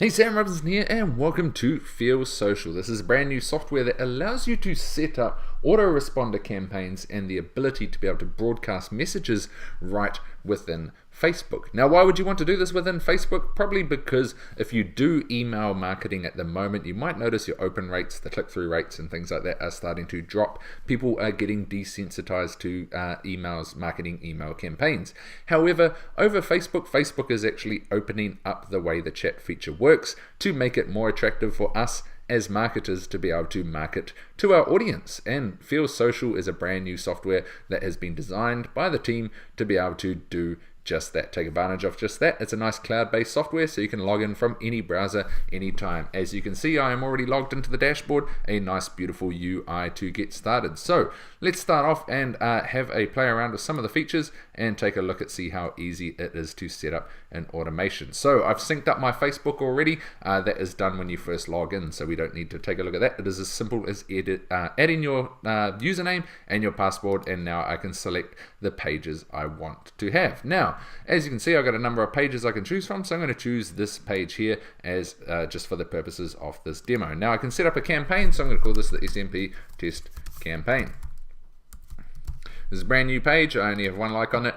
Hey, Sam Robinson here, and welcome to Feel Social. This is a brand new software that allows you to set up autoresponder campaigns and the ability to be able to broadcast messages right within Facebook. Now, why would you want to do this within Facebook? Probably because if you do email marketing at the moment, you might notice your open rates, the click-through rates and things like that are starting to drop. People are getting desensitized to marketing email campaigns. However, over Facebook, Facebook is actually opening up the way the chat feature works to make it more attractive for us as marketers to be able to market to our audience. And Feel Social is a brand new software that has been designed by the team to be able to do just that, take advantage of just that. It's a nice cloud-based software, so you can log in from any browser anytime. As you can see, I am already logged into the dashboard, a nice beautiful UI to get started. So let's start off and have a play around with some of the features and take a look at see how easy it is to set up an automation. So I've synced up my Facebook already. That is done when you first log in, so we don't need to take a look at that. It is as simple as adding your username and your password, and now I can select the pages I want to have. Now, as you can see, I've got a number of pages I can choose from, so I'm going to choose this page here as just for the purposes of this demo. Now I can set up a campaign, so I'm going to call this the SMP test campaign. This is a brand new page. I only have one like on it,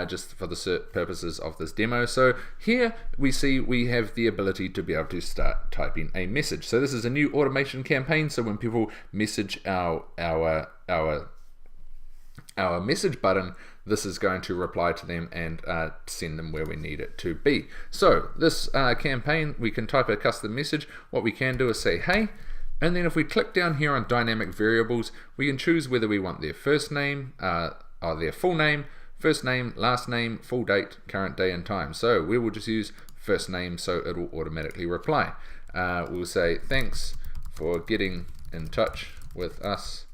just for the purposes of this demo. So here we see we have the ability to be able to start typing a message. So this is a new automation campaign. So when people message our message button, this is going to reply to them and send them where we need it to be. So this campaign, we can type a custom message. What we can do is say, hey, and then if we click down here on dynamic variables, we can choose whether we want their first name, or their full name, first name, last name, full date, current day and time. So we will just use first name, so it will automatically reply. We'll say, thanks for getting in touch with us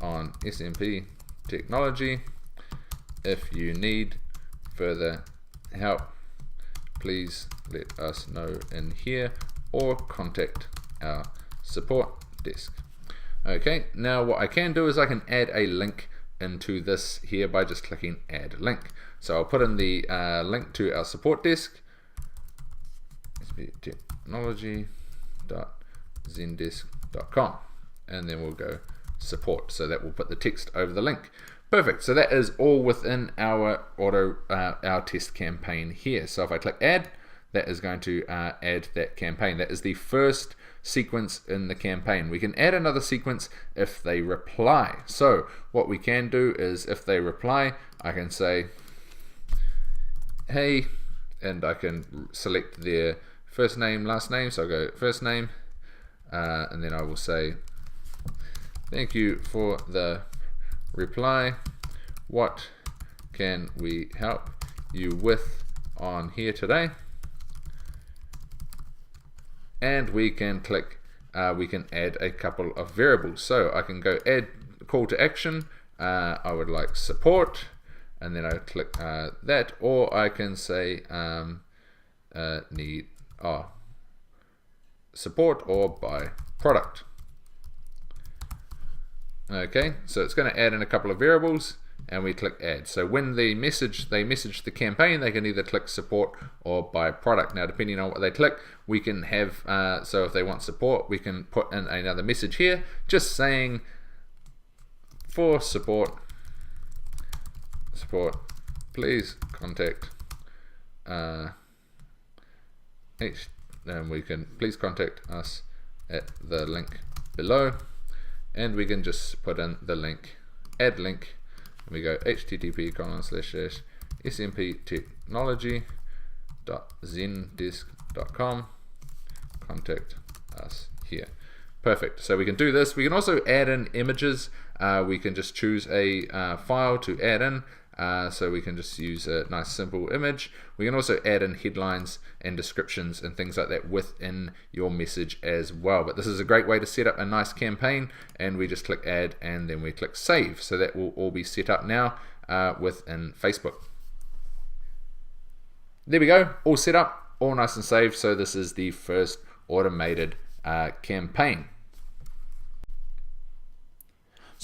on SMP Technology. If you need further help, please let us know in here or contact our support desk. Okay, now what I can do is I can add a link into this here by just clicking add link. So I'll put in the link to our support desk, technology.zendesk.com, and then we'll go support. So that will put the text over the link. Perfect. So that is all within our our test campaign here. So if I click add, that is going to add that campaign. That is the first sequence in the campaign. We can add another sequence if they reply. So what we can do is if they reply, I can say, hey, and I can select their first name, last name. So I'll go first name, and then I will say, thank you for the reply. What can we help you with on here today? And we can click, we can add a couple of variables. So I can go add call to action. I would like support, and then I click that, or I can say need support or buy product. Okay, so it's going to add in a couple of variables, and we click add. So when they message the campaign, they can either click support or buy product. Now, depending on what they click, we can have, so if they want support, we can put in another message here, just saying for support, please contact, and we can please contact us at the link below. And we can just put in the link, add link, and we go http://smptechnology.zendesk.com, contact us here. Perfect. So we can do this. We can also add in images. We can just choose a file to add in. So we can just use a nice simple image. We can also add in headlines and descriptions and things like that within your message as well. But this is a great way to set up a nice campaign, and we just click add and then we click save. So that will all be set up now within Facebook. There we go, all set up, all nice and saved. So this is the first automated campaign.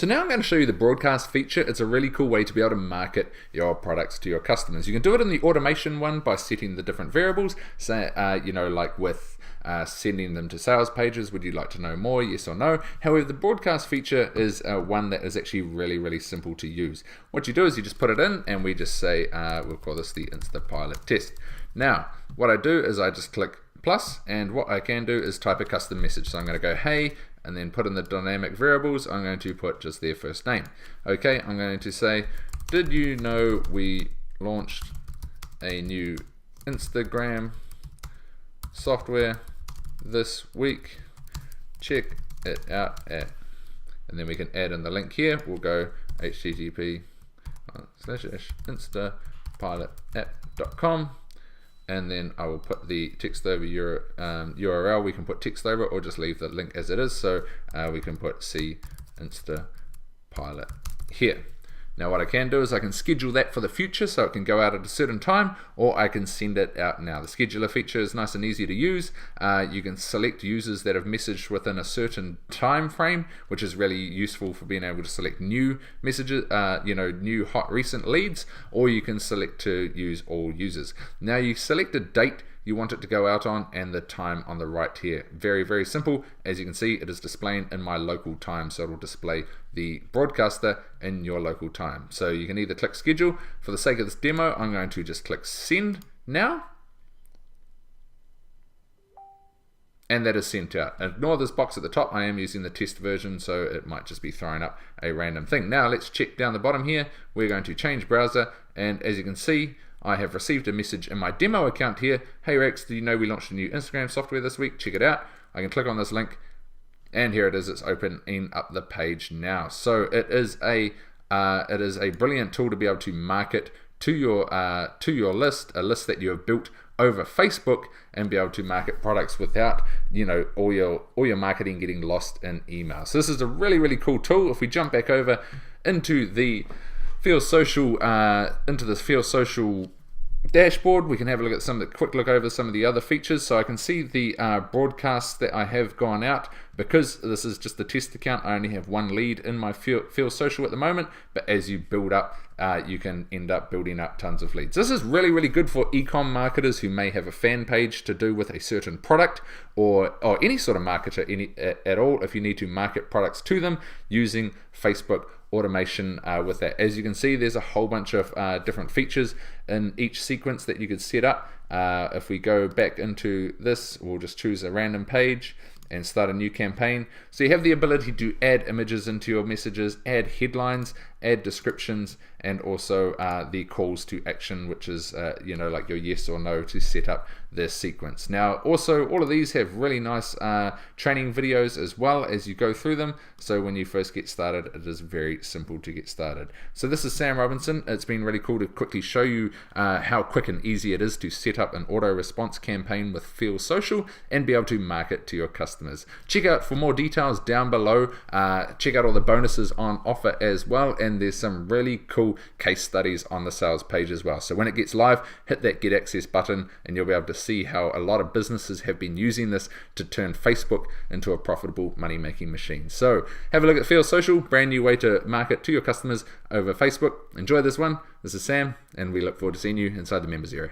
So now I'm going to show you the broadcast feature. It's a really cool way to be able to market your products to your customers. You can do it in the automation one by setting the different variables, say, like with sending them to sales pages. Would you like to know more? Yes or no? However, the broadcast feature is one that is actually really, really simple to use. What you do is you just put it in and we just say, we'll call this the Instapilot test. Now, what I do is I just click plus, and what I can do is type a custom message. So I'm going to go, hey, and then put in the dynamic variables. I'm going to put just their first name. Okay, I'm going to say, did you know we launched a new Instagram software this week? Check it out at, and then we can add in the link here. We'll go http://instapilotapp.com, and then I will put the text over URL. We can put text over it or just leave the link as it is. So we can put C Instapilot here. Now what I can do is I can schedule that for the future so it can go out at a certain time, or I can send it out now. The scheduler feature is nice and easy to use. You can select users that have messaged within a certain time frame, which is really useful for being able to select new messages, new hot recent leads, or you can select to use all users. Now you select a date you want it to go out on and the time on the right here. Very, very simple. As you can see, it is displaying in my local time, so it will display the broadcaster in your local time. So you can either click schedule. For the sake of this demo, I'm going to just click send now, and that is sent out. Ignore this box at the top. I am using the test version, so it might just be throwing up a random thing. Now let's check down the bottom here. We're going to change browser, and as you can see, I have received a message in my demo account here. Hey Rex, do you know we launched a new Instagram software this week? Check it out. I can click on this link, and here it is. It's opening up the page now. So it is a brilliant tool to be able to market to your list, a list that you have built over Facebook, and be able to market products without all your marketing getting lost in email. So this is a really, really cool tool. If we jump back over into the Feel Social, dashboard, we can have a look at quick look over some of the other features. So I can see the broadcasts that I have gone out. Because this is just a test account, I only have one lead in my Feel Social at the moment, but as you build up, you can end up building up tons of leads. This is really, really good for e-com marketers who may have a fan page to do with a certain product, or any sort of marketer at all, if you need to market products to them using Facebook automation with that. As you can see, there's a whole bunch of different features in each sequence that you could set up. If we go back into this, we'll just choose a random page and start a new campaign. So you have the ability to add images into your messages, add headlines, add descriptions, and also the calls to action, which is like your yes or no to set up this sequence. Now also all of these have really nice training videos as well as you go through them, so when you first get started it is very simple to get started. So this is Sam Robinson. It's been really cool to quickly show you how quick and easy it is to set up an auto response campaign with Feel Social and be able to market to your customers. Check out for more details down below. Check out all the bonuses on offer as well, and there's some really cool case studies on the sales page as well. So when it gets live, hit that get access button and you'll be able to see how a lot of businesses have been using this to turn Facebook into a profitable money-making machine. So have a look at Feel Social, brand new way to market to your customers over Facebook. Enjoy this one. This is Sam, and we look forward to seeing you inside the members area.